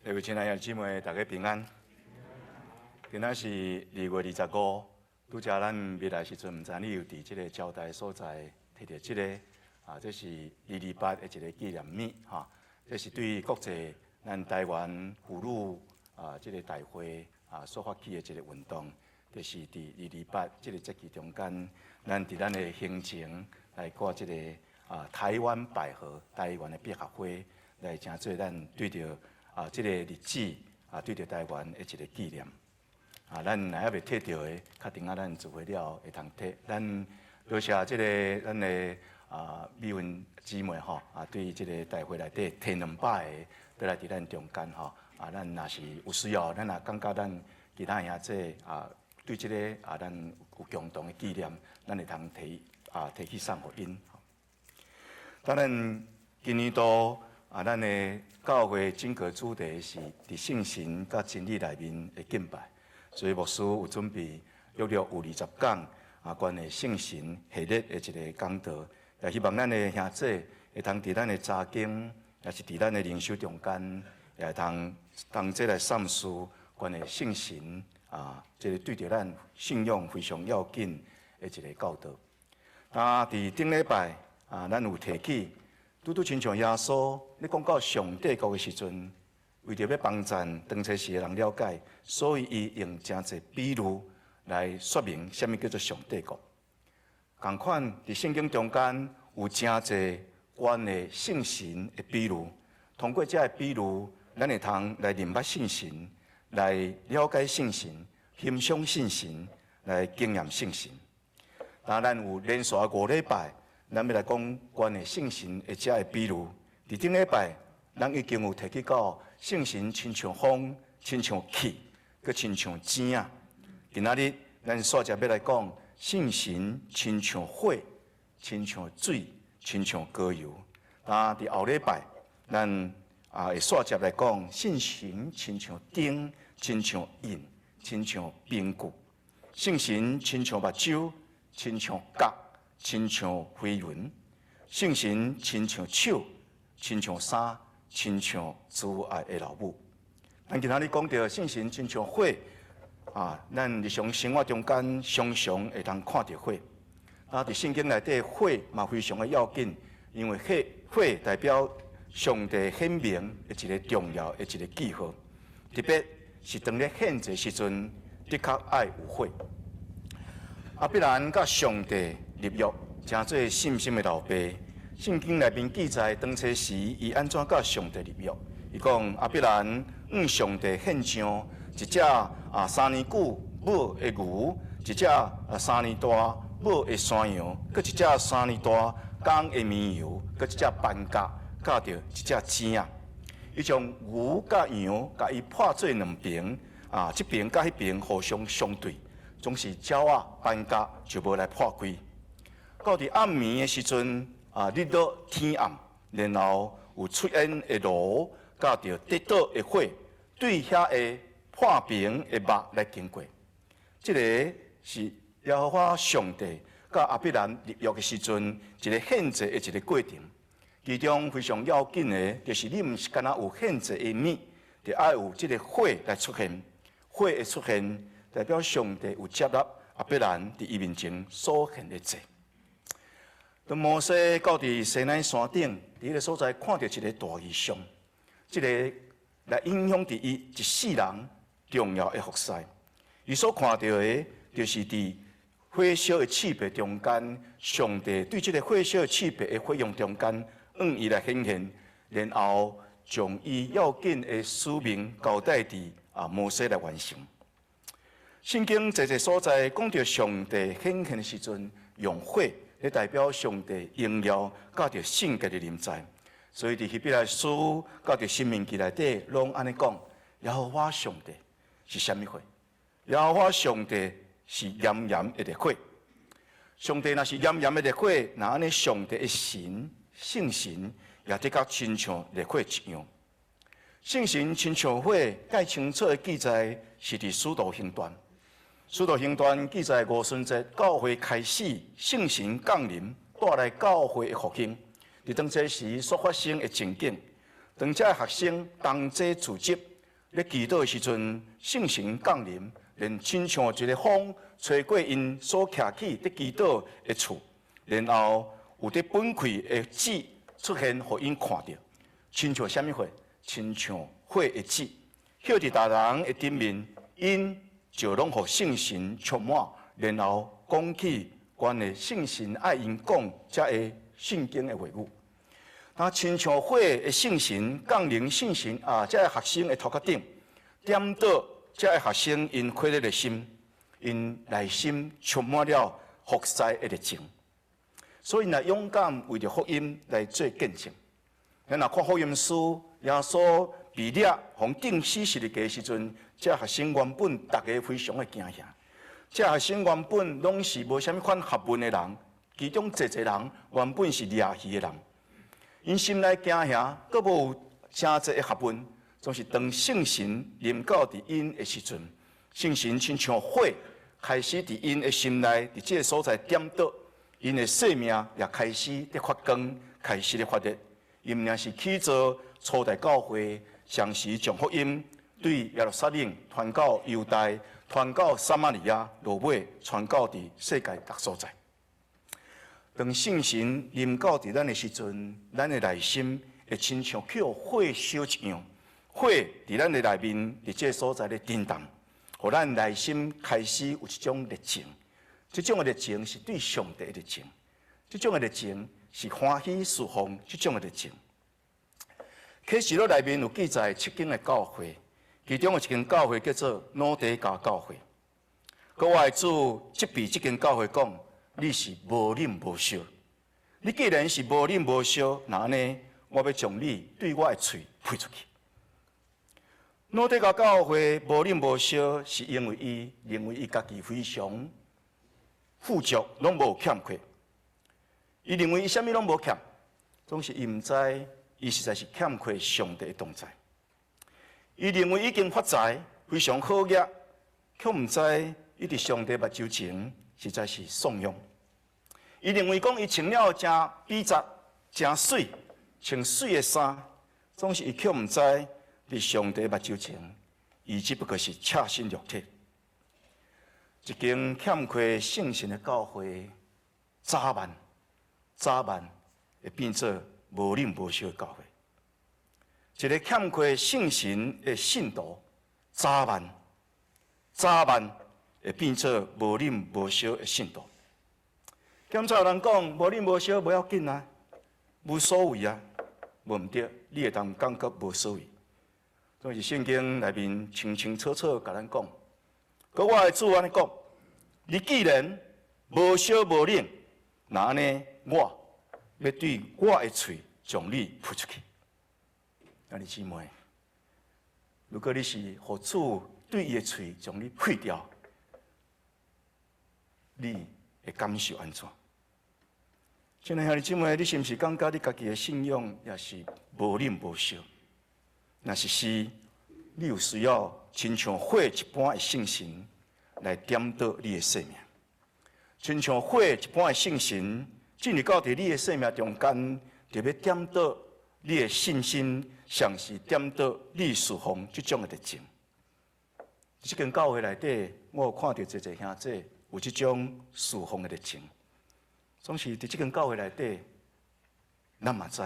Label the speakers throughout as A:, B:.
A: 各位亲爱的姊妹，大家平安。今仔是2月25，拄则咱未来时阵，毋知你有伫即个招待所在摕到即个这是228的一个纪念日这是对国际咱台湾妇女即个大会所发起的一个运动，就是伫228即个节气中间，咱伫咱的行程来过即个台湾百合、台湾的百合花，来诚做咱对着即个日子对着台湾的一个纪念。咱若还未摕到的，确定咱聚会了会通摕。咱多谢即个咱的美云姊妹对即个大会内底摕2摆的，倒来伫咱中间咱若是有需要，咱也感觉咱其他兄弟对即个咱有共同的纪念，咱会通提去送互因。当然，今年度咱的教会整个主题是伫圣神甲真理内面的敬拜，所以牧师有准备约有20讲关于圣神系列的一个讲道，也希望咱的兄弟会通伫咱的查经，也是伫咱的灵修中间，也会同齐来阐释关于圣神即个对着咱信仰非常要紧的一个教导。伫顶礼拜咱有提起。拄亲像耶稣，你讲到上帝国的时阵，为着要帮助当初时的人了解，所以伊用诚侪比喻来说明什么叫做上帝国。同款伫圣经中间有诚侪关于圣神的比喻，通过这个比喻，咱会通来明白圣神，来了解圣神，欣赏圣神，来经验圣神。当然有连续5礼拜。咱要来讲关于圣神的这个比喻，伫顶礼拜，咱已经有提及到圣神亲像风，亲像气，佮亲像井啊。今仔日咱煞接要来讲圣神亲像火，亲像水，亲像膏油。伫后礼拜，咱会煞接来讲圣神亲像灯，亲像印，亲像冰具。圣神亲像目睭，亲像角。亲像飞云，圣神亲像手，亲像衫，亲像慈爱的老母。咱今仔日讲到圣神亲像火咱日常生活中间常常会通看到火。伫圣经内底火嘛非常的要紧，因为火代表上帝显明的一个重要的一个记号，特别是当咧献祭时阵，的确爱有火。必然甲上帝立约，诚做信心的老爸。圣经内面记载，当初时伊安怎甲上帝立约？伊讲必然上帝献上一只3年久母的牛，一只3年大母的山羊，佮一只3年大公的绵羊，佮一只斑鴿，甲着一只井啊。伊将牛甲羊甲伊破做2边这边甲迄边互相相对。总是鸟斑鴿就无来破开。到伫暗暝的时阵日落天暗，然后有出现的炉，甲着跌倒的火，对遐个破平的目来经过。这个是耶和华上帝甲必然立约的时阵，一个献祭的一个过程。其中非常要紧的，就是你毋是干那有献祭的物，就爱有这个火来出现。火的出现。代表上帝有接纳必然伫伊面前所献的祭。当摩西到伫西奈山顶，伫迄个所在看到一个大异象，这个来影响伫伊一世人重要的服侍。伊所看到的，就是伫火烧的刺别中间，上帝对这个火烧的刺别的火用中间，伊来显现，然后将伊要紧的使命交代伫摩西来完成。圣经在所在讲到上帝显现的时阵，用火来代表上帝荣耀，甲着圣洁的临在。所以伫希伯来书甲着申命记内底，拢安尼讲：耶和华上帝是虾米火？耶和华上帝是炎炎的烈火。上帝若是炎炎的烈火，那安尼上帝的神圣神也得较亲像烈火一样。圣神亲像火，介清楚的记载是伫使徒行传。使徒行传记载五旬节教会开始，圣神降临，带来教会的复兴。伫当这时所发生的情景，当这学生同齐聚集，咧祈祷的时阵，圣神降临，连亲像一个风吹过因所徛起伫祈祷的厝，然后有伫本开的纸出现，互因看到，亲像虾米货？亲像火的纸，晓伫大人的顶面，因就拢互圣神充满，然后讲起关的圣神爱因讲遮个圣经的话语。那亲像火的圣神降临，圣神遮个学生的头壳顶，点到遮个学生因快乐的心，因内心充满了服侍的热情，所以若勇敢为着福音来做见证。咱若看福音书，耶稣被掠互钉死十字架的时阵，遮学生原本大家非常的惊吓，遮学生原本拢是无啥物款学问的人，其中侪人原本是掠鱼的人。因心内惊吓，阁无有真侪的学问，总是当圣神临到伫因的时阵，圣神亲像火，开始伫因的心内，伫这个所在点倒，因的生命也开始伫发光，开始伫发热。因仍是起造初代教会，常时将福音对耶路撒冷传到犹大，传到撒玛利亚，落尾传到伫世界各所在。当圣神临到伫咱的时阵，咱的内心会亲像去互火烧一样，火伫咱的内面，伫这所在咧震动，互咱内心开始有一种热情。这种的热情是对上帝的热情，这种的热情是欢喜侍奉这种的热情。启示录内面有记载7间的教会，其中有一间教会叫做老底嘉教会。国外主责备这间教会讲。你是无啉无烧，你既然是无啉无烧，那呢，我要将你对我的嘴配出去。老底嘉教会无啉无烧，是因为伊认为伊家己非常富足，拢无欠缺。伊认为伊啥物拢无欠，总是伊毋知伊实在是欠缺上帝的同在。伊认为已经发财，非常好业，却毋知伊伫上帝目睭前。实在是颂扬。伊认为讲伊穿了真美杂、真水，穿水的衫，总是伊却毋知伫上帝目睭前，伊只不过是赤身裸体。一间欠缺圣神的教会，早晚会变做无啉无烧的教会。一个欠缺圣神的信徒，早晚会变做无啉无烧的信徒。检查有人讲无啉无烧无要紧啊，无所谓啊，无毋对，你会当感觉无所谓。所以圣经内面清清楚楚甲咱讲，搁我的主安尼讲，你既然无烧无啉，那呢，我要对我的嘴将你吐出去。兄弟姊妹，如果你是互主对伊的嘴将你配掉，你会感受安怎？亲爱兄弟姊妹，你是毋是感觉你家己的信仰也是无啉无烧？若是，你有需要亲像火一般的圣神来点倒你的生命，亲像火一般的圣神进入到伫你的生命中间，就要点倒你的信心，像是点倒你侍奉这种的热情。这间教会内底，我有看到一个兄弟。有这种侍奉的热情，总是伫这间教会内底，咱嘛知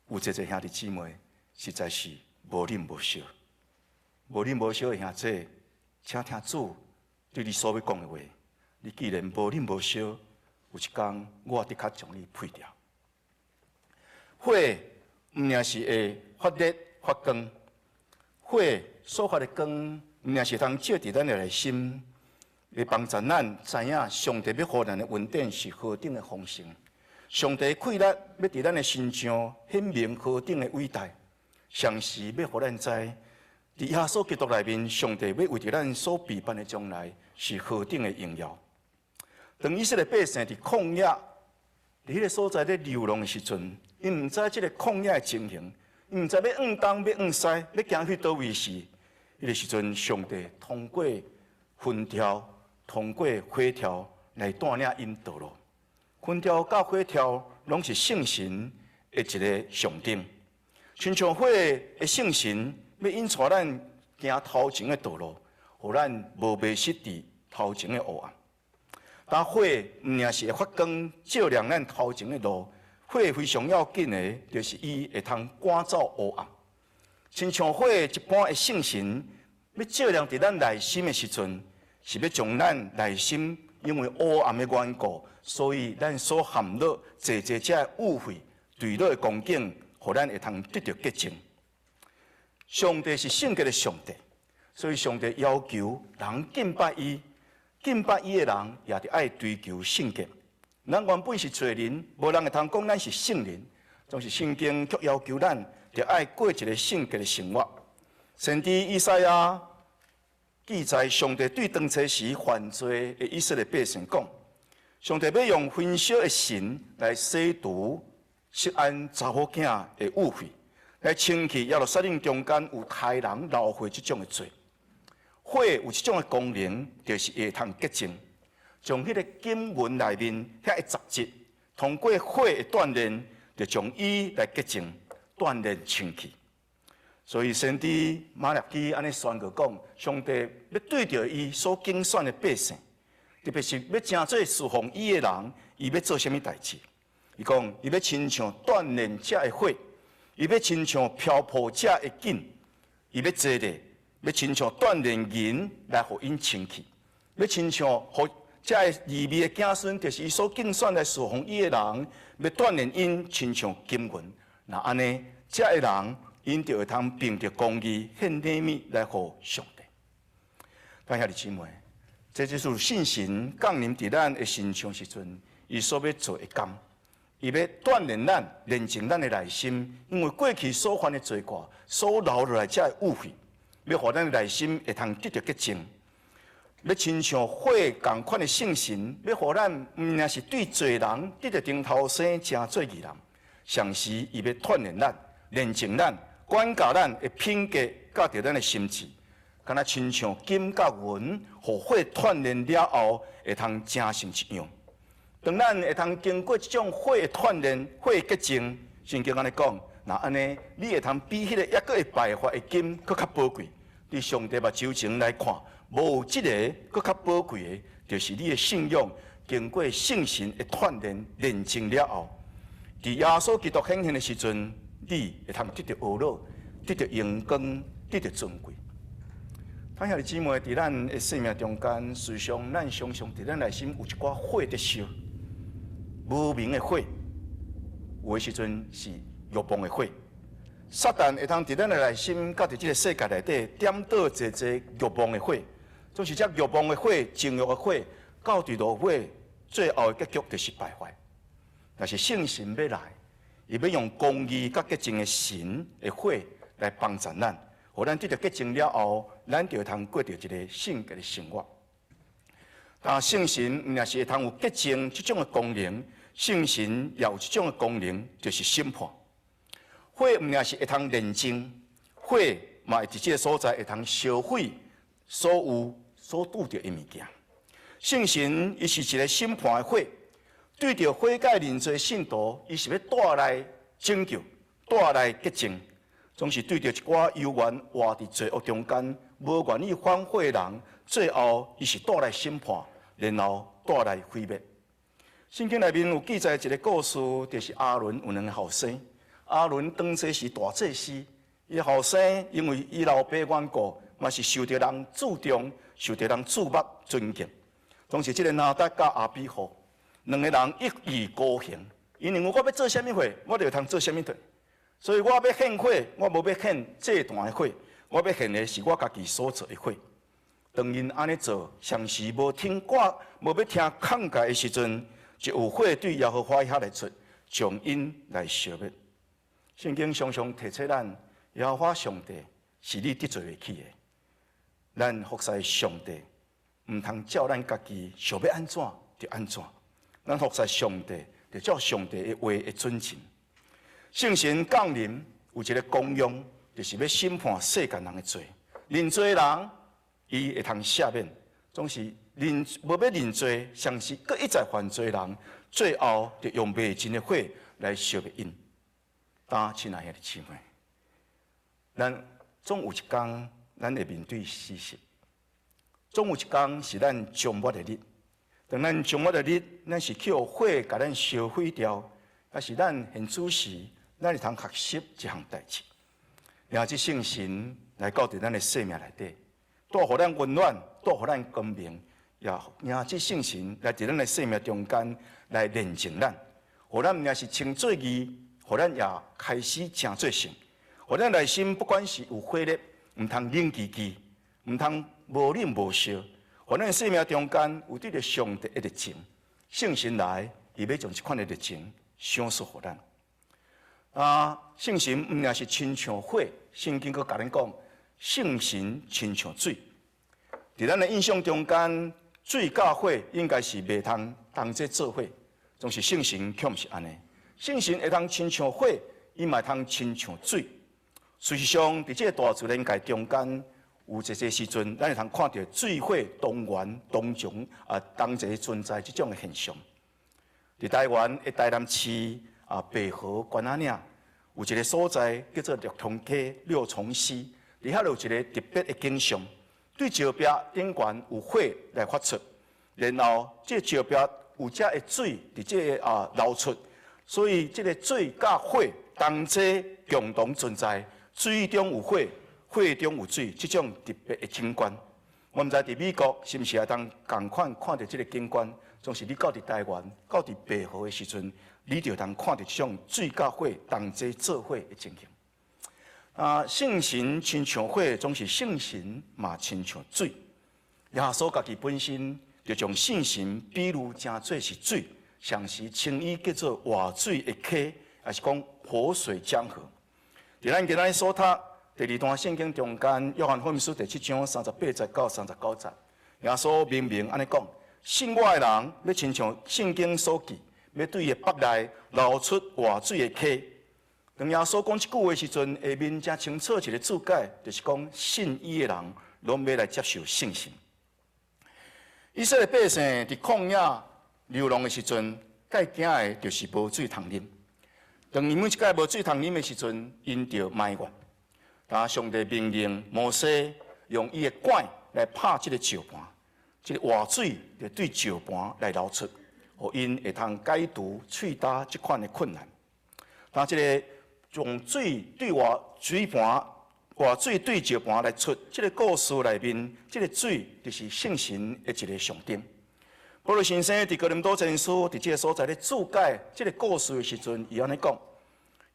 A: 有一个兄弟姊妹实在是无啉无烧，无啉无烧的兄弟，请听主对你所要讲的话。你既然无啉无烧，有一天我的确将你配掉。火毋仅是会发热发光，火所发的光，毋仅是通照伫咱的内心。会帮助咱知影上帝要予咱的恩典是何等的丰盛，上帝气力要伫咱的身上显明何等的伟大，常时要予咱知，伫耶稣基督内面，上帝要为着咱所备办的将来是何等的荣耀。当以色列百姓伫旷野，伫迄个所在咧流浪的时阵，因毋知即个旷野的情形，因毋知要往东要往西，要行去倒位时，迄个时阵，上帝通过云条。通过火条来带领因道路，云条甲火条拢是圣神的一个象征。亲像火的圣神要引带咱行头前的道路，互咱无迷失伫头前的黑暗。当火毋仅是会发光照亮咱头前的路，火非常要紧的，就是伊会通赶走黑暗。亲像火一般的圣神，要照亮伫咱内心的时阵，是要将咱内心因为黑暗的缘故，所以咱所含落这遮的污秽、坠落的光景，互咱会通得到洁净。上帝是圣洁的上帝，所以上帝要求人敬拜伊。敬拜伊的人也得爱追求圣洁。咱原本是罪人，无人会通讲咱是圣人，总是圣经却要求咱得爱过一个圣洁的生活。先知以赛亚记载，上帝对当初时犯罪的以色列百姓讲，上帝要用焚烧的神来洗除锡安查某囝的污秽，来清去耶路撒冷中间有害人流血这种的罪。火有这种的功能，就是会通洁净，将迄个经文内面遐个杂质，通过火的锻炼，就将伊来洁净、锻炼清气。所以先知马勒基安尼宣告讲，上帝要对着伊所竞选的百姓，特别是要真做侍奉伊的人，伊要做什么代志？伊讲，伊要亲像锻炼者的火，伊要亲像漂泊者的景，伊要坐咧。要亲像锻炼人来互因清气，要亲像互这个利未的子孙，就是伊所竞选来侍奉伊的人，要锻炼因亲像金文。那安尼，这个人因就会通凭着公义献礼物来互上帝。感谢弟姊妹，这就是信心降临伫咱的身上时阵，伊所要做的工，伊要锻炼咱、炼净咱的内心，因为过去所犯的罪过，所留落来这个污秽。要互咱内心会通得到洁净，要亲像火同款的圣神，要互咱毋仅是对罪人得到顶头生正做义人，同时伊要锻炼咱、炼净咱、管教咱的品格，甲着咱的心智，敢若亲像金甲银，互火锻炼了后，会通正成一样。当咱会通经过这种火的锻炼、火的洁净，圣经安尼讲。那安尼，你会通比迄个抑个会败坏的金搁较宝贵。伫上帝目睭前来看，无有即个搁较宝贵的，就是你的信仰经过圣神的锻炼炼净了后，伫耶稣基督显现的时阵，你会通得到懊恼，得到荣光，得到尊贵。感谢姊妹，伫咱的生命中间，时常咱常常伫咱内心有一寡火在烧，无明的火，有的时阵是。欲望的火，撒旦会通伫咱的内心，甲伫即个世界内底点倒一欲望的火，总是这欲望的火、情欲的火，到伫落尾，最后的结局就是败坏。但是圣神要来，伊要用公义甲洁净的神的火来帮助咱，互咱得到洁净了后，咱就会通过着一个圣洁的生活。但圣神毋仅是会通有洁净这种的功能，圣神也有这种的功能，就是审判。火毋仅是会通炼净，火嘛会伫即个所在会通烧毁所有所拄着的物件。圣神伊是一个审判的火，对着火界人罪信徒，伊是要带来拯救、带来洁净，总是对着一寡幽怨活伫罪恶中间、无愿意反悔的人，最后伊是带来审判，然后带来毁灭。圣经内面有记载一个故事，就是亚伦有两个后生。亚伦当初是大祭司，伊后生因为伊老爸缘故，嘛是受到人注重、受到人注目、尊敬。当时即个拿达甲亚比户两个人一意孤行，因认为我要做啥物货，我就通做啥物货。所以我要献火，我无要献祭坛的火，我要献的是我家己所做的火。当因安尼做，常时无听歌、无要听慷慨的时阵，就有火对耶和华遐来出，将因来消灭。圣经常常提醒咱，耶和华上帝是你得罪得起的。咱服侍上帝，毋通照咱家己想要安怎就安怎。咱服侍上帝，就照上帝的话的准绳。圣神降临有一个功用，就是要审判世间人的罪。认罪人，伊会通赦免；总是无要认罪，像是搁一再犯罪人，最后就用未尽的火来烧灭因。亲爱的姊妹，咱总有一天，咱会面对死亡。总有一天是咱终末的日。当咱终末的日，咱是去互火甲咱烧毁掉，还是咱现此时，咱会通学习一项代志，让这圣神来到伫咱的生命内底，带互咱温暖，带互咱光明，也让这圣神来伫咱的生命中间来炼净咱，互咱毋也是清做义，互咱也开始正做圣，互咱内心不管是有火热，毋通冷叽叽，毋通无冷无烧。互咱生命中间有对着上帝的热情，圣神来，伊要将这款的热情赏赐互咱。圣神毋也是亲像火，圣经阁甲咱讲，圣神亲像水。伫咱的印象中间，水甲火应该是袂通同齐做伙，总是圣神却毋是安尼。圣神会通亲像火，伊嘛通亲像水。事实上，伫这个大自然界中间，有一些时阵，咱会通看到水火同源同种同齐存在这种的现象。伫台湾的台南市北河关仔岭有一个所在叫做六通溪六重溪，伫遐有一个特别的景象，对石壁顶悬有火来发出，然后这石壁有遮的水伫这个流出，所以这个水甲火同齐共同存在，水中有火。火中有水，这种特别的景观，我毋知伫美国是毋是也当共款看到这个景观。总是你到伫台湾，到伫北河的时阵，你就当看到这种水甲火同齐做伙的情形。圣神亲像火，总是圣神嘛亲像水。耶稣家己本身就将圣神比喻成做是水，常时称伊叫做活水的溪，也是讲活水江河。伫咱今仔所读。第二段圣经中间，约翰福音书第7章38节到39节，耶稣明明安尼讲：信我的人要亲像圣经所记，要对伊腹内流出活水的溪。当耶稣讲这句话时阵，下面正清楚一个注解，就是讲信伊的人拢要来接受圣神。以色列百姓伫旷野流浪的时阵，该惊的就是无水通啉。当伊每一届无水通啉的时阵，因就埋怨。上帝命令摩西用伊的管来拍这个石盘，这个活水就对石盘来流出，互因会通解除喙焦这款的困难。这个用水对水盘，活水对石盘来出，这个故事内面，这个水就是圣神的一个象征。保罗先生伫哥林多前书伫这个所在咧注解这个故事的时阵，伊安尼讲。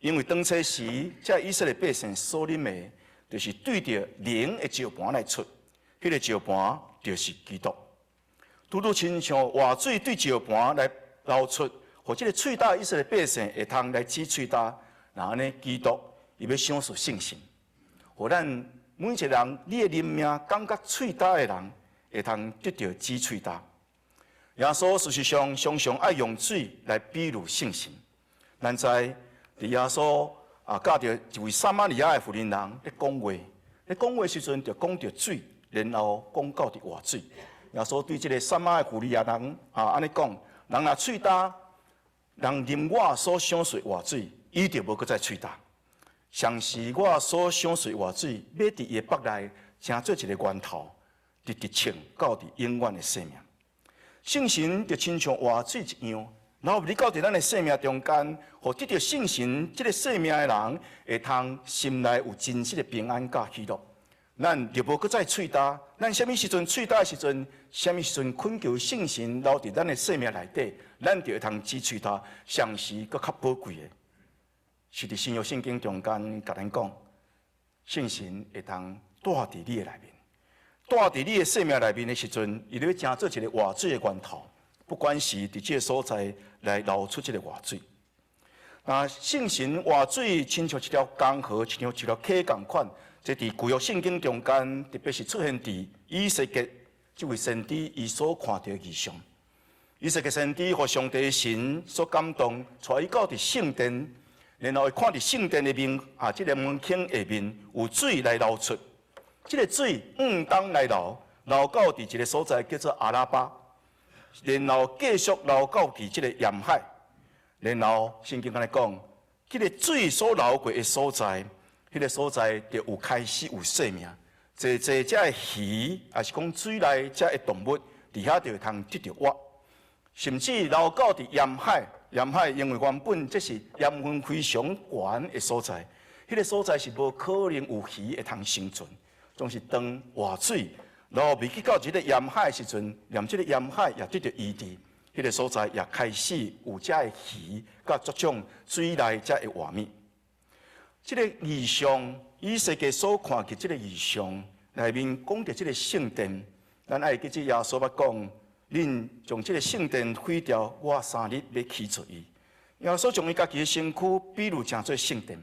A: 因为当初时，这以色列百姓所啉的，就是对着灵的石盘来出，迄个石盘就是基督。拄拄亲像活水对石盘来流出，或者个喙焦以色列百姓会通来止喙焦，然后呢，基督伊要享受圣神，互咱每一个人，你的灵命感觉喙焦的人，会通得到止喙焦。耶稣事实上常常爱用水来比喻圣神，咱知。伫耶稣教着一位撒玛利亚的妇人人咧讲话，咧讲话时阵就讲着水，然后讲到伫活水。耶稣对这个撒玛的妇人人安尼讲：人若喙焦，人啉我所享受活水，伊就无搁再喙焦。像是我所享受活水，要伫伊的腹内成做一个源头，直称到伫永远的生命。圣神就亲像活水一样。然后你到伫咱的生命中间，互得到圣神这个生命的人，会通心内有真实的平安甲喜乐。咱就无搁再喙焦，咱什么时阵喙焦的时阵，什么时阵恳求圣神留伫咱的生命内底，咱就会通止喙焦，上时搁较宝贵的。是伫新约圣经中间甲咱讲，圣神会通住伫你的内面，住伫你的生命内面的时阵，伊就要成做一个活水的源头。不管是伫这个所在来流出这个活水，圣神活水亲像一条江河，亲像一条溪共款。这伫旧约圣经中间，特别是出现伫以色列这位先知伊所看到的异象。以色列先知互上帝神所感动，带伊到伫圣殿，然后看伫圣殿的面这个门框下面有水来流出。这个水当来流，流到伫一个所在叫做阿拉巴。然后继续流到伫即个沿海，然后圣经安尼讲，即个水所流过的所在，迄个所在就有开始有生命，这这的鱼，也是讲水内这的动物，伫遐就会通得到活。甚至留到伫沿海，沿海因为原本这是盐分非常悬的所在，迄个所在是无可能有鱼会通生存，总是当活水。然后未去到这个沿海的时阵，连这个沿海也得到医治，迄个所在也开始有这的鱼，甲各种水内这的活物。这个异象，以世界所看见这个异象内面讲到这个圣殿，咱爱记住耶稣捌讲，恁将这个圣殿毁掉，我3日要起做伊。耶稣将伊家己的身躯比如成做圣殿，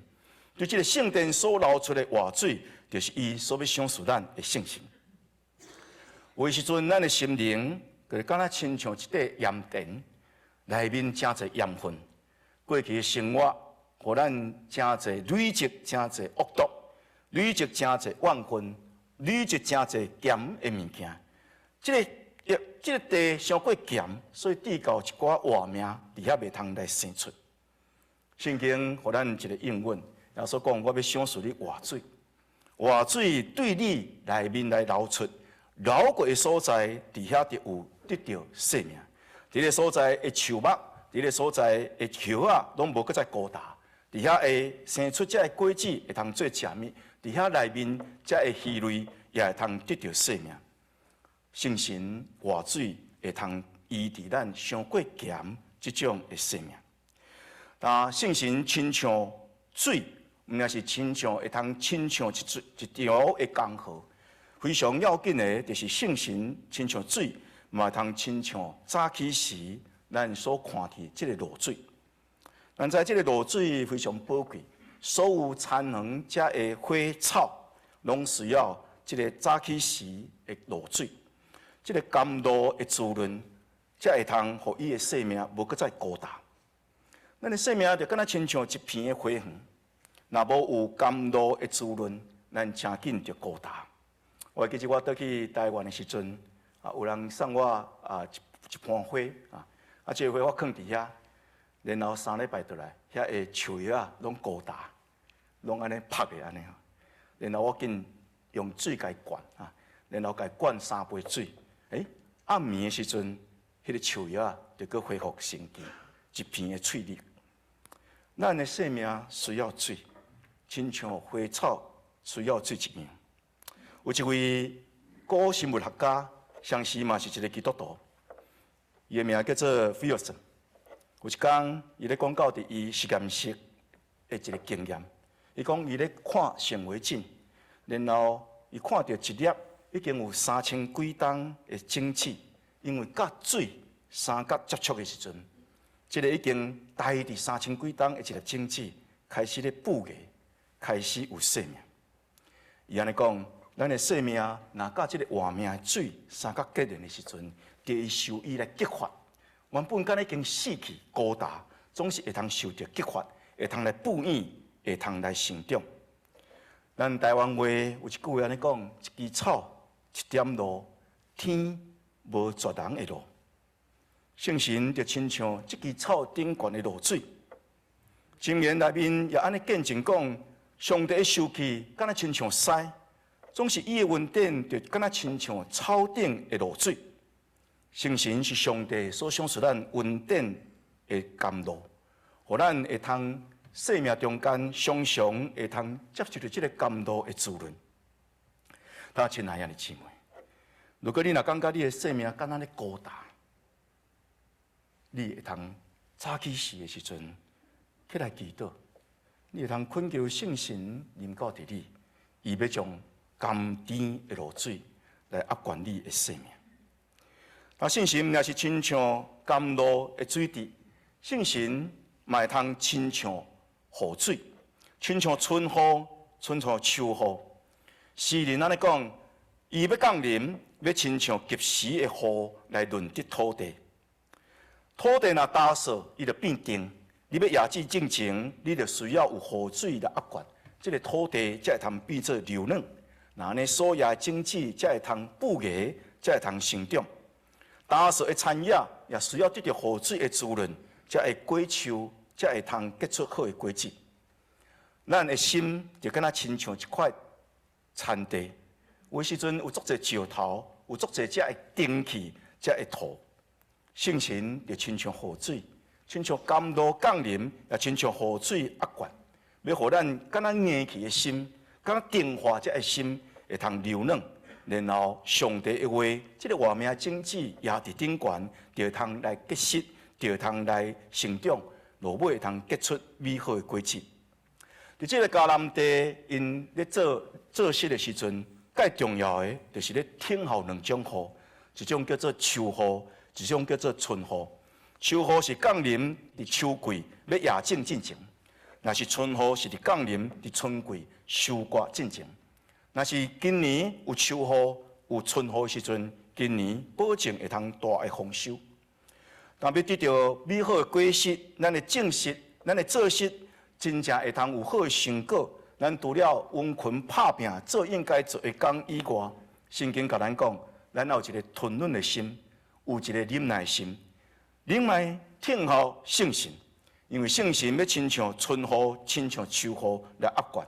A: 对这个圣殿所流出的活水，就是伊所要赏赐咱的圣心。有时阵，咱的心灵就是敢若亲像一块盐田，内面真侪盐分。过去的生活，互咱真侪累积，真侪恶毒，累积真侪怨恨，累积真侪咸的物件。这个地伤过咸，所以地到一寡活命伫遐袂通来生出。圣经互咱一个应允，耶稣讲：我要赏赐你活水，活水对你内面来流出。流过的所在，伫遐就有得到生命。伫个所在的树木，伫个所在的树啊，拢无搁再高大。伫遐会生出这果子，会通做食物。伫遐内面这鱼类也会通得到生命。圣神活水会通医治咱伤过咸这种的生命。但圣神亲像水，毋也是亲像会通亲像一条的江河。非常要紧的，就是圣神亲像水，嘛通亲像早起时咱所看见这个露水。咱知这个露水非常宝贵，所有产能遮的花草，拢需要这个早起时的露水。这个甘露的滋润，才会通互伊的生命无搁再孤单。咱的生命就敢若亲像一片的花园，若无有甘露的滋润，咱真紧就孤单。我记得我倒去台湾的时阵，有人送我一盘花，这个花我放伫遐，然后3礼拜倒来，遐的树叶啊拢高大，拢安尼拍的安尼，然后我紧用水甲伊灌然后甲伊灌3杯水，暗暝的时阵，迄个树叶啊就搁恢复生机，一片的翠绿。咱的生命需要水，亲像花草需要水一样。有一位古生物学家，相时嘛是一个基督徒，伊的名叫做菲尔森。有一天，伊咧讲到伫伊实验室的一个经验，伊讲伊咧看显微镜，然后伊看到一粒已经有3000几吨的晶子，因为甲水三角接触的时阵，这个已经大伫3000几吨的一粒晶子开始咧布芽，开始有生命。伊安尼讲。咱的生命若甲这个活命的水三角结连的时阵，就会受伊来激发。原本敢已经死去孤大，总是会通受到激发，会通来补养，会通来成长。咱台湾话有一句话安尼讲：一枝草，一点露，天无绝人的路。圣神就亲像这枝草顶悬的露水。经言内面也安尼见证讲，上帝的受气敢若亲像屎。总是伊的恩典，就敢若亲像草顶的露水。圣神是上帝所赏赐咱恩典的甘露，互咱会通生命中间常常会通接受到这个甘露的滋润。大家亲爱的姊妹，如果你若感觉你的生命敢若咧孤单，你会通早起时的时阵起来祈祷，你会通恳求圣神临到伫你，伊要将甘甜的露水来压灌你的生命。那圣神也是亲像甘露的水滴，圣神嘛会通亲像雨水，亲像春雨，亲像秋雨。诗人安尼讲，伊要降临，要亲像及时的雨来润泽土地。土地若干燥，伊就变定。你要野子种情，你就需要有雨水来压灌，这个土地才会通变做柔软。那安尼所野种子才会通布芽，才会通成长。干燥的产业也需要得到雨水的滋润，才会果树，才会通结出好的果子。咱的心就敢若亲像一块田地，有时阵有足侪石头，有足侪只会顶起，才会土。圣神就亲像雨水，亲像甘露降临，也亲像雨水压灌，要互咱敢若硬气的心，敢若净化这个心，会通流软。然后上帝的话，这个活命种子也伫顶悬，就会通来结实，就会通来成长，落尾会通结出美好的果子。伫这个迦南地，因咧做事的时阵，介重要的就是咧听候两种雨，一种叫做秋雨，一种叫做春雨。秋雨是降临伫秋季要野种进前，若是春雨是伫降临伫春季收割进前。若是今年有秋雨有春雨的时阵，今年保证会通大的丰收。但要得到美好的果实，咱的种实，咱的做实。真正会通有好的成果，咱除了温群拍拼做应该做的工以外，圣经甲咱讲，咱要有一个吞忍的心，有一个忍耐心，忍耐听候圣神，因为圣神要亲像春雨、亲像秋雨来压灌。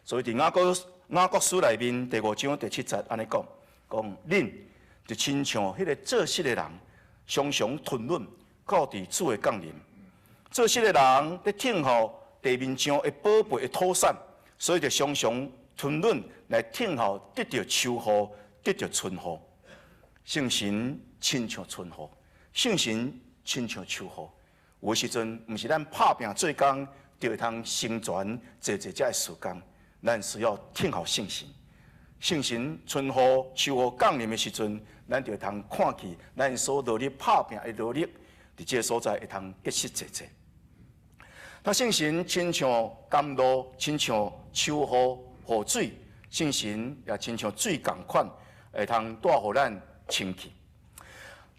A: 所以伫雅各书内面第5章第7节安尼讲，恁就亲像迄个做事的人，常常吞忍，靠伫主的降临。做事的人咧听候。地面上的宝贝的土产，所以就常常吞忍来听候得到秋雨，得到春雨。圣神亲像春雨，圣神亲像秋雨。有时阵毋是咱拍拼做工，就会通成全这的事工，咱需要听候圣神。圣神春雨、秋雨降临的时阵，咱就会通看见咱所努力拍拼的努力，伫这个所在会通结实济济。那圣神亲像甘露，亲像秋雨雨水，圣神也亲像水共款，会通带互咱清气。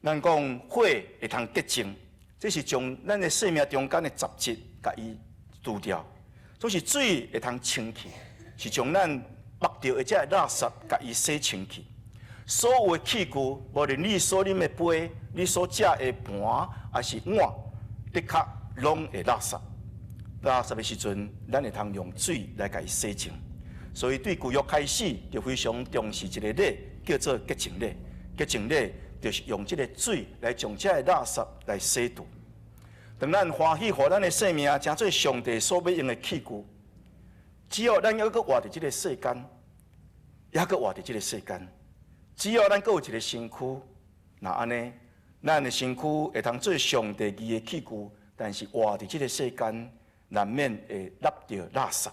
A: 咱讲火会通洁净，这是将咱的生命中间的杂质甲伊除掉；总是水会通清气，是将咱目到的这垃圾甲伊洗清气。所有的器具，无论你所啉的杯，你所食的盘，还是碗，的确拢会垃圾。垃圾的时阵，咱会通用水来甲伊洗净。所以对旧约开始就非常重视一个礼，叫做洁净礼。洁净礼就是用这个水来将这个垃圾来洗除。当咱欢喜互咱的生命成做上帝所要用的器具，只要咱还阁活伫这个世间，还阁活伫这个世间，只要咱阁有一个身躯，那安尼，咱的身躯会通做上帝义的器具，但是活伫这个世间。难免会落到垃圾，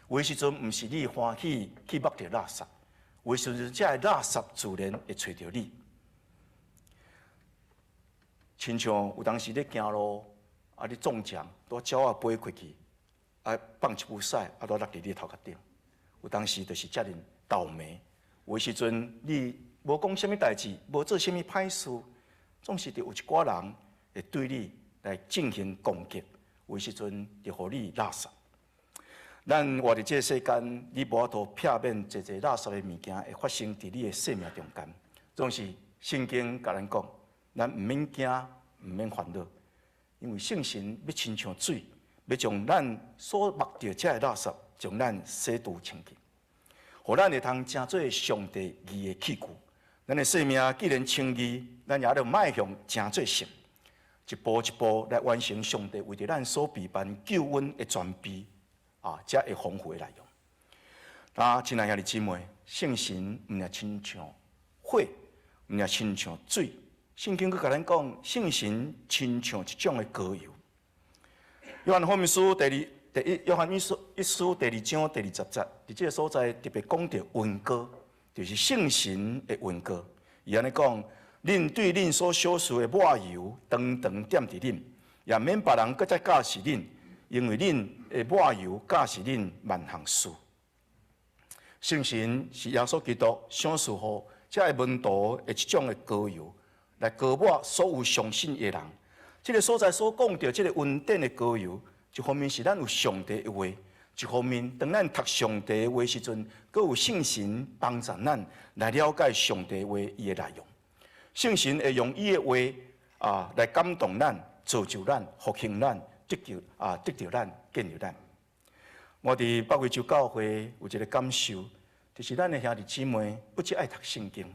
A: 有时阵毋是你欢喜去摸到垃圾，有时阵这垃圾自然会找到你。亲像有当时咧行路，你中奖，拄鸟飞过去，放一副屎，落伫你头壳顶。有当时就是遮尔倒霉，有时阵你无讲啥物代志，无做啥物歹事，总是就有一寡人会对你来进行攻击。有时阵就互你垃圾，咱活伫这个世间，你无法度避免一垃圾的物件会发生伫你的生命中间。总是圣经甲咱讲，咱毋免惊，毋免烦恼，因为圣神要亲像水，要将咱所目到这垃圾，将咱洗除清净，互咱会通成做上帝义的器具。咱的生命既然清义，咱也要迈向成做圣。一步一步来完成上帝为着咱所备办救恩的全备，才会丰富的内容。亲爱兄弟姊妹，圣神毋也亲像火，毋也亲像水。圣经佫甲咱讲，圣神亲像一种的膏油。约翰福音书约翰一书第2章第20节，伫这个所在特别讲到恩膏，就是圣神的恩膏。伊安尼讲。恁对恁所小事的抹油，长长点伫恁，也免别人搁再教示恁，因为恁的抹油教示恁万项事。圣神是耶稣基督赏赐予这个门徒的一种的膏油，来膏抹所有相信的人。这个所在所讲到这个恩典的膏油，一方面是咱有上帝的话，一方面当咱读上帝的话时阵，阁有圣神帮助咱来了解上帝话伊的内容。圣神会用伊的话来感动咱、造就咱、复兴咱、得着咱、建立咱。我伫北惠州教会有一个感受，就是咱的兄弟姊妹不只爱读圣经，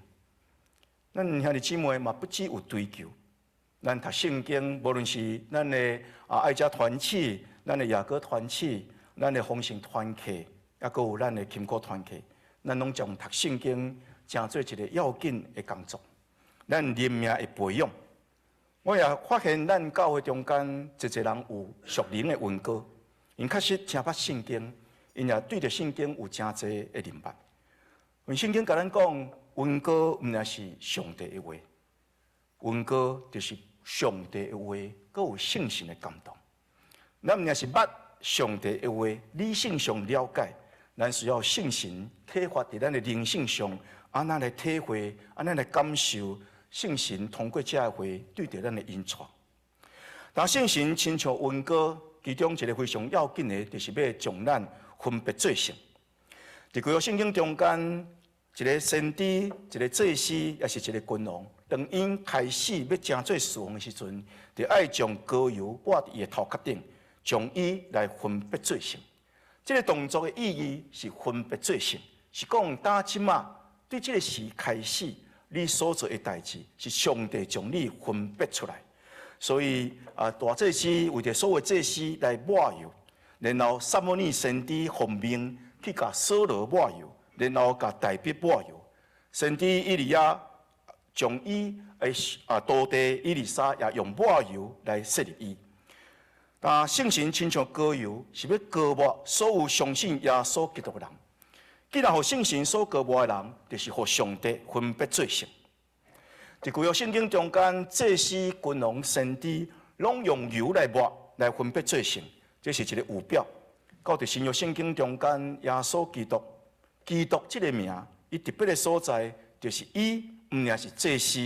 A: 咱兄弟姊妹嘛不只有追求。咱读圣经，无论是咱的爱家团契、咱的雅歌团契、咱的丰盛团契，也阁有咱的琴歌团契，咱拢将读圣经当做一个要紧的工作。咱人命的培养，我也发现咱教会中间一人有属灵的恩膏，因确实真捌圣经，因也对着圣经有真侪的明白。因圣经甲咱讲，恩膏毋然是上帝的话，恩膏就是上帝的话，阁有圣神的感动。咱毋然是捌上帝的话，理性上了解，咱需要圣神启发伫咱的灵性上，安那来体会，安那来感受。圣神通过这话对着咱的引传，但圣神亲像恩膏，其中一个非常要紧的，就是要将咱分别做圣。伫旧约圣经中间，一个先知、一个祭司，也是一个君王，当因开始要成做事王的时阵，就爱将膏油抹伫伊的头壳顶，将伊来分别做圣。这个动作的意义是分别做圣，是讲打即马对这个事开始。你所做的代志是上帝将你分别出来，所以大祭司为着所有祭司来抹油，然后撒母耳先知奉命去甲扫罗抹油，然后甲大卫抹油。先知以利亚将伊徒弟以利沙也用抹油来设立伊。但圣神亲像膏油，是要膏抹所有相信耶稣基督的人。既然互圣神所膏抹的人，就是互上帝分别做圣。伫旧约圣经中间，祭司、君王、先知，拢用油来抹来分别做圣，这是一个预表。到伫新约圣经中间，耶稣基督，基督这个名，伊特别的所在，就是伊毋然是祭司，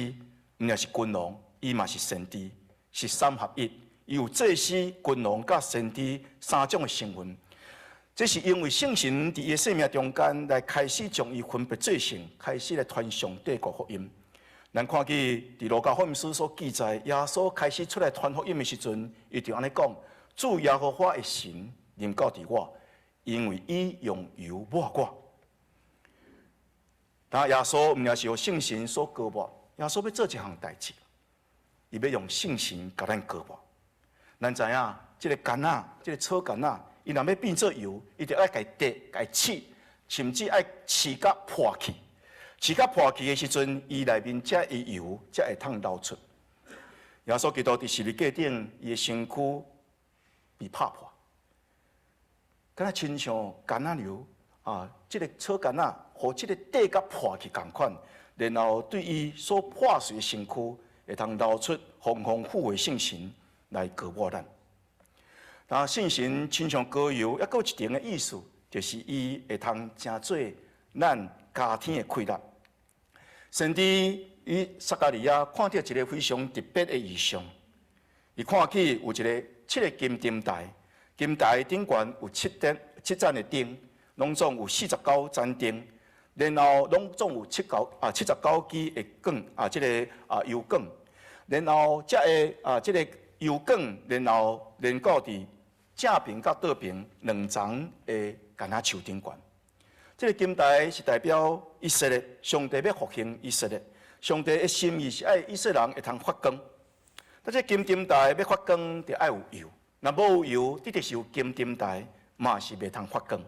A: 毋然是君王，伊嘛是先知，是三合一。伊有祭司、君王甲先知三种的成分。这是因为圣神伫伊生命中间来开始将伊分别做圣，开始来传上帝国福音。咱看见伫路加福音书所记载，耶稣开始出来传福音的时阵，伊就安尼讲：主耶和华的神临到伫我，因为伊用油抹我。但耶稣毋然是由圣神所膏抹，耶稣要做一项代志，伊要用圣神甲咱膏抹。咱知影，这个橄榄，这个草橄榄。伊若要变做油，伊就爱家滴、家试，甚至爱试甲破去。试甲破去的时阵，伊内面才会油才会通流出。耶稣基督伫十字架顶，伊的身躯被拍破，敢若亲像橄榄油这个草橄榄，和这个底甲破去共款，然后对伊所破碎的身躯，会通流出丰丰富富的圣神来膏抹咱。但圣神亲像膏油，还有一层的意思，就是伊会通成做咱家庭的溃烂。甚至伊撒加利亚看到一个非常特别的异象，伊看起有一个7个金灯台，金台顶悬有7盏的灯，拢总有49盏灯，然后拢总有79支的管这个油管，然后这个油管，然后连到伫正边甲倒边2层的橄榄树顶悬。这个金台是代表以色列，上帝要复兴以色列，上帝的心意是爱以色列人会通发光。但这金灯台要发光，就爱有油。若无有油，你就是有金灯台，嘛是袂通发光。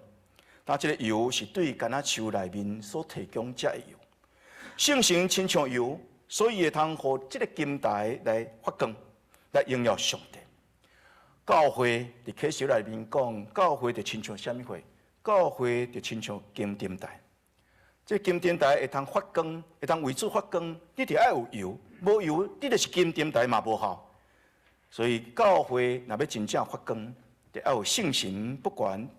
A: 但这个油是对橄榄树内面所提供这个油。圣神亲像油，所以会通互这个金台来发光，来荣耀上帝。教会伫启示内面讲，教会就亲像什么会？教会就亲像金灯台。这金灯台会通发光，会通为主发光，你就爱有油，无油你就是金灯台嘛无效。所以教会若要真正发光，就要有圣神，不管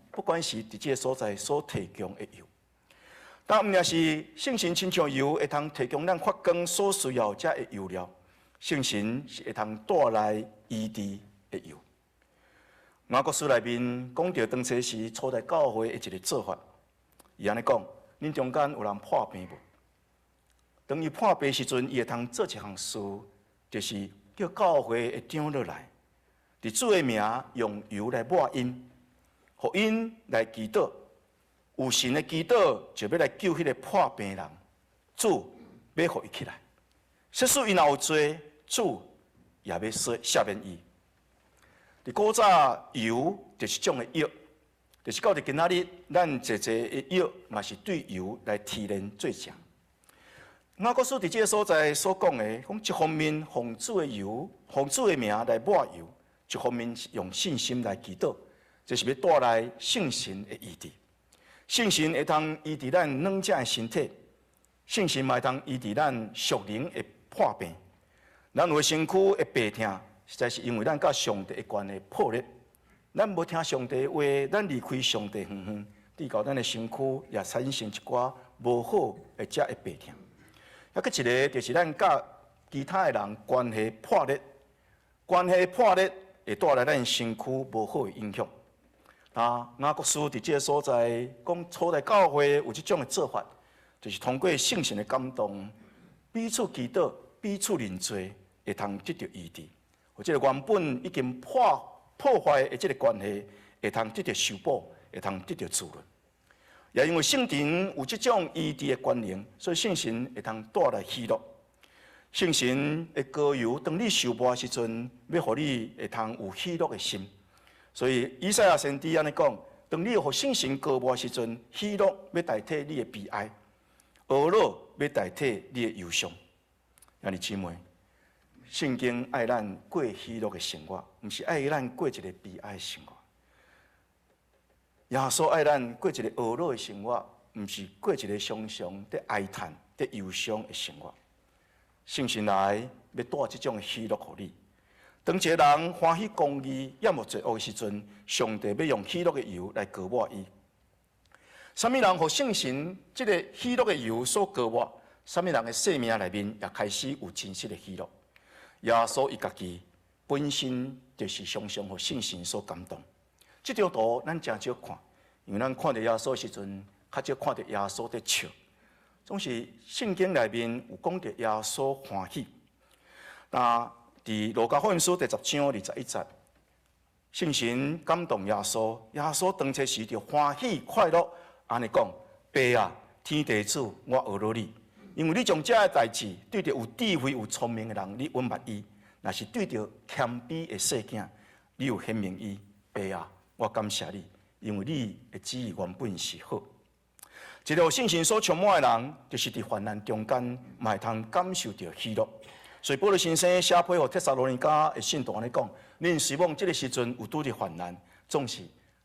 A: 是伫这个所在所提供的油。但毋然是圣神亲像油，会通提供咱发光所需要这的油料。圣神是会通带来医治的油。雅各书内面讲到当初时初代教会的一个做法，伊安尼讲：恁中间有人破病无？当伊破病时阵，伊会通做一项事，就是叫教会的长老来，伫主的名用油来抹因，互因来祈祷，有神的祈祷就要来救迄个破病人，主要互伊起来。即使伊若有罪，主也要赦免伊。伫古早油就是种的药，就是到伫今仔日，咱济济的药嘛是对油来提炼做成。雅各书伫这个所在所讲的，讲一方面奉主的油，奉主的名来抹油；一方面用信心来祈祷，这是要带来圣神的医治。圣神会通医治咱软者的身体，圣神嘛会通医治咱属灵的破病。咱有身躯的病痛，实在是因为咱甲上帝的关系破裂。咱无听上帝的话，咱离开上帝远远，对到咱的身躯也产生一寡无好的遮的病痛。还佫一个就是咱甲其他的人关系破裂，关系破裂会带来咱身躯无好的影响。雅各书伫这个所在讲，初代教会有这种的做法，就是通过圣神的感动，彼此祈祷、彼此认罪，会通得到医治。或者原本已经破坏的这个关系，会通得到修补，会通得到滋润。也因为圣灵有这种医治的权能，所以圣神会通带来喜乐。圣神的膏油，当你受磨时阵，要互你会通有喜乐的心。所以以赛亚先知安尼讲：当你互圣神膏抹时阵，喜乐要代替你的悲哀，懊恼要代替你的忧伤。兄弟姊妹，圣经爱咱过喜乐的生活，毋是爱咱过一个悲哀的生活。耶稣爱咱过一个懊恼的生活，毋是过一个常常在哀叹、在忧伤的生活。圣神来要带这种喜乐互你。当一个人欢喜公义、厌恶罪恶的时阵，上帝要用喜乐的油来膏抹伊。什么人互圣神这个喜乐的油所膏抹，什么人的生命内面也开始有真实的喜乐。耶稣伊家己本身就是常常互圣神所感动。这张图咱真少看，因为咱看到耶稣时阵，较少看到耶稣在笑。总是圣经内面有讲到耶稣欢喜。那伫路加福音书第10章21节，圣神感动耶稣，耶稣当初时就欢喜快乐，安尼讲：爸啊，天地主，我学了你，因为你将这代志对着有智慧、有聪明的人，你允捌伊；若是对着谦卑的细囝，你有显明伊。爸啊，我感谢你，因为你的旨意原本是好。一个圣神所充满的人，就是伫患难中间，嘛会通感受到喜乐。所以保罗先生写批予帖撒罗尼迦的信徒安尼讲：恁希望这个时阵有拄着患难，总是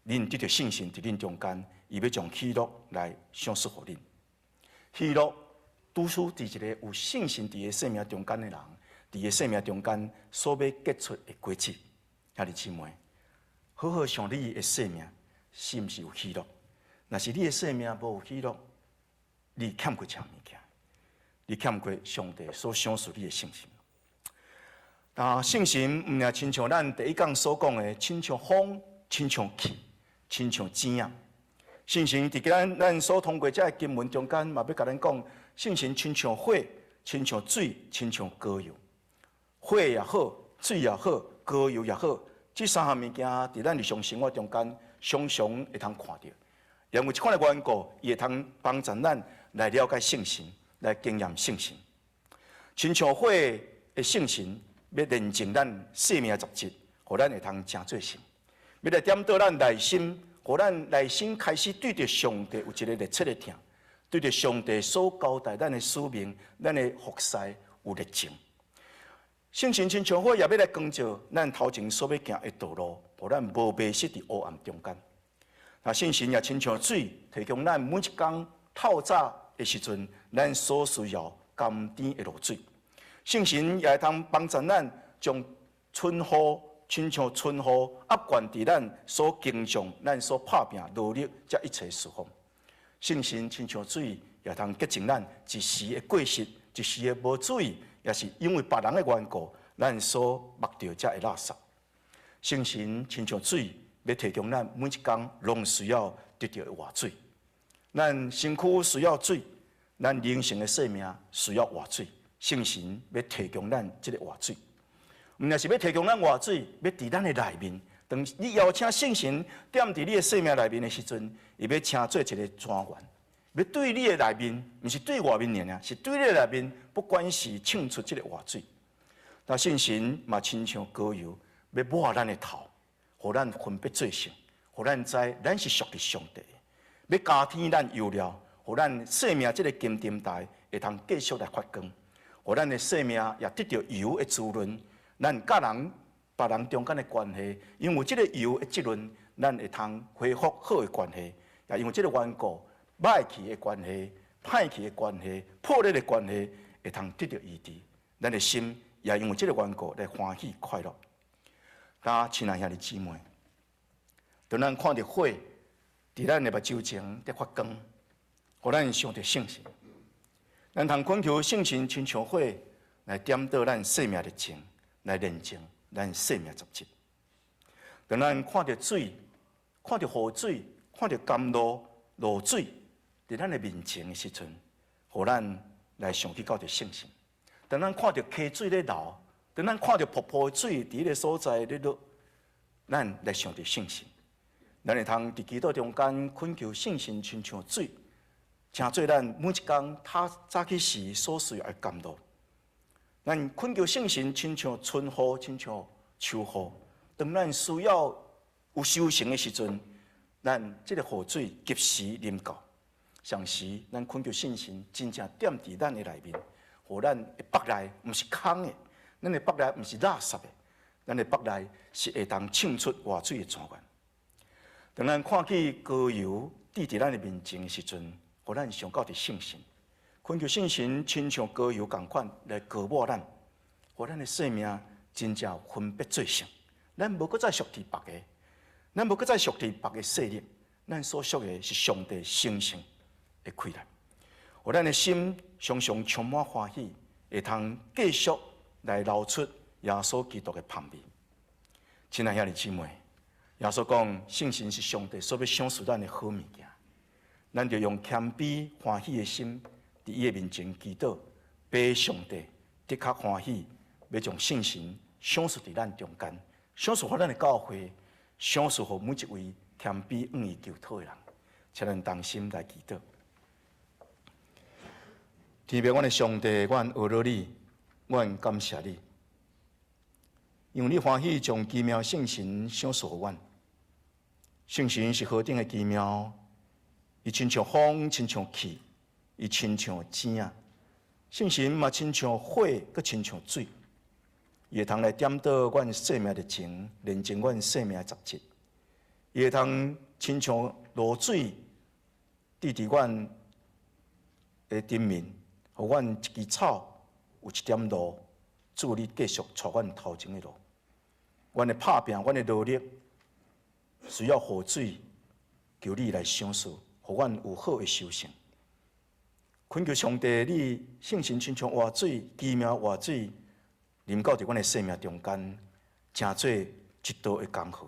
A: 恁得到圣神伫恁中间，伊要将喜乐来赏赐予恁。喜乐拄属伫一个有圣神伫个生命中间的人，伫个生命中间所要结出的果子。兄弟姊妹，好好想你的生命是毋是有喜乐？若是你的生命无有喜乐，你欠过啥物件？你欠过上帝所赏赐你的圣神。但圣神毋也亲像咱第一讲所讲的，亲像风，亲像气，亲像井啊。圣神伫咱所通过这个经文中间，嘛要甲咱讲，圣神亲像火，亲像水，亲像膏油。火也好，水也好，膏油也好，这三项物件伫咱日常生活中间，常常会通看到。因为这款的缘故，伊会通帮助咱来了解圣神，来经验圣神。亲像火的圣神，要炼净咱生命的杂质，互咱会通成做神。要来点到咱内心，互咱内心开始对着上帝有一个热切的听，对着上帝所交代咱的使命、咱的服侍有热情。圣神亲像火，也要来光照咱头前所要行的道路，互咱无迷失伫黑暗中间。那圣神也亲像水，提供咱每一天透早的时阵，咱所需要甘甜的露水。圣神也会通帮助咱将春雨，亲像春雨压灌伫咱所经常、咱所拍拼努力，这一切事奉。圣神亲像水，也通洁净咱一时的过失，一时的无注意，也是因为别人的缘故，咱所目到这的垃圾。圣神亲像水。要提供咱每一天拢需要得到的活水，咱身躯需要水，咱灵性的生命需要活水。圣神要提供咱这个活水，毋但是要提供咱活水，要伫咱的内面当你邀请圣神踮伫你的生命内面的时阵，伊要请做一个专员，要对你的内面，毋是对外面尔，是对你的内面，不管是庆出这个活水。那圣神嘛，亲像膏油，要抹咱的头，互咱分别做圣，互咱知咱是属于上帝，要加添咱油料，互咱生命这个金灯台会通继续来发光，互咱的生命也得到油的滋润，咱甲人。别人中间的关系，因为这个油的滋润，咱会通恢复好的关系；也因为这个缘故，歹去的关系、歹去的关系、破裂的关系，会通得到医治。咱的心也因为这个缘故来欢喜快乐。那亲爱兄弟姊妹，当咱看到火伫咱的目睭前在发光，互咱想到圣神，咱通恳求圣神亲像火来点到咱生命的情，来炼净。咱生命杂质，当咱看到水、看到河水、看到甘露露水伫咱的面前的时阵，互咱来想起到着圣神。当咱看到溪水咧流，当咱看到瀑布的水伫迄个所在咧落，咱来想着圣神。咱会通伫祈祷中间恳求圣神亲像水，请做咱每一工他早起时所需要甘露。咱恳求圣神，亲像春雨，亲像秋雨。当咱需要有修行的时阵，咱这个雨水及时临到。上时，咱恳求圣神，真正点伫咱的内面，互咱的腹内毋是空的，咱的腹内毋是垃圾的，咱的腹内是会当庆出活水的泉源。当咱看起膏油滴伫咱的面前的时阵，互咱想到伫圣神。恳求圣神亲像膏油共款来膏抹咱，互咱的生命真正分别做圣。咱无搁再属于别个，咱无搁再属于别个势力，咱所属的是上帝圣性的气力。互咱的心常常充满欢喜，会通继续来流出耶稣基督的香味。亲爱兄弟姊妹，耶稣讲圣神是上帝所要赏赐咱的好物件，咱就用谦卑欢喜的心。伫伊的面前祈祷，拜上帝的确欢喜，要将圣神赏赐伫咱中间，赏赐互咱的教会，赏赐互每一位谦卑愿意求讨的人，请咱同心来祈祷。天父，阮的上帝，阮学了你，阮感谢你，因为你欢喜将奇妙圣神赏赐互阮。圣神是何等的奇妙，伊亲像风，亲像气。伊亲像井啊，圣神嘛亲像火，佮亲像水，伊会通来点倒阮生命的情，炼净阮生命的杂质。伊会通亲像露水滴伫阮的顶面，互阮一枝草有一点露，助力继续带阮头前的路。阮的拍拼，阮的努力，需要雨水，求你来赏赐，互阮有好的修行。恳求上帝，你圣神亲像活水，奇妙活水，临到伫阮的生命中间，成做一道的江河。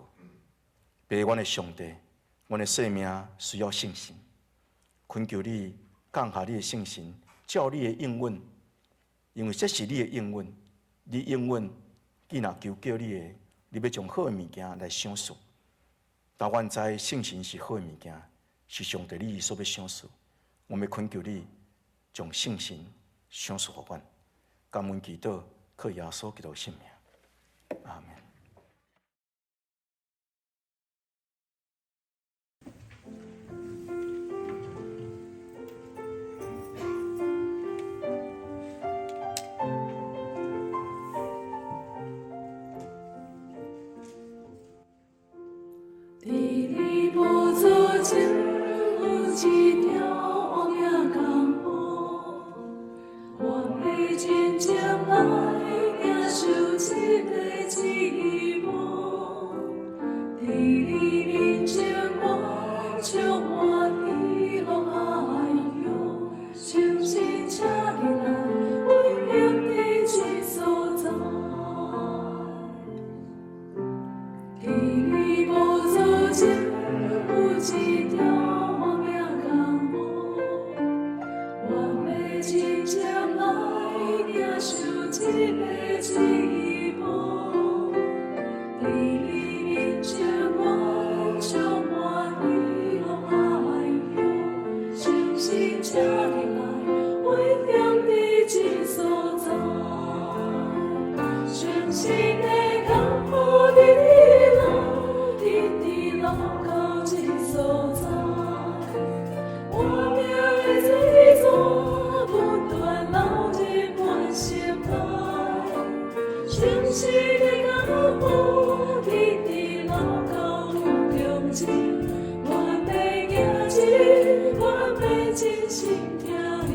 A: 爸，阮的上帝，阮的生命需要圣神，恳求你降下你的圣神，照你的应允，因为这是你的应允，你应允，既若求叫你的，你要将好的物件来赏赐。但阮知圣神是好的物件，是上帝你所要赏赐，我们恳求你。将圣神赏赐互阮，感恩祈祷，靠耶稣基督圣名，阿门。
B: 地理不足前有一条命港坡，我每天将来行受一个寂寞，地理面前我将我一路爱用，相信车里来危险的一所在，地理不足前有一条。真正爱行受一个寂寞，地理面前。起来，为点伫这所在，全是的甘苦的路，一直路到这所在。我命的水泉不断流入我心内，全是的甘苦，一直路到有中情。我要行进，我要真心听你。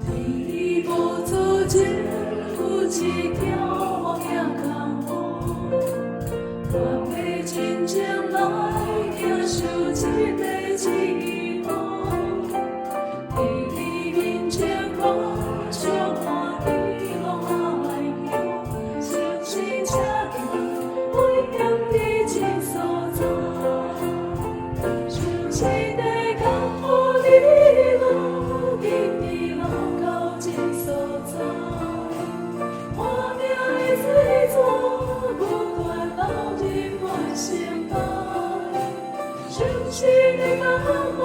B: 天里无做情，有一条我行江湖，我要真正来领受这个指望。在你面前，我相看你往来行，相信车行危险的这所在，像是在甘苦的路，一直路到这所在。我命的水泉不断流入我心内，像是在甘苦，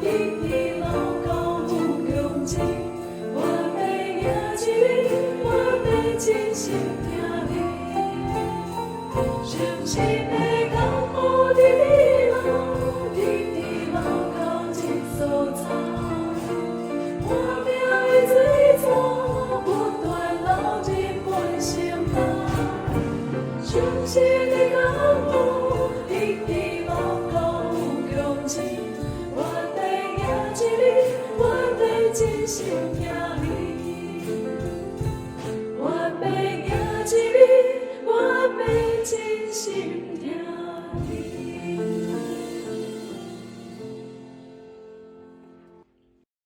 B: 一直路到有共情。我要行进，我要真心听。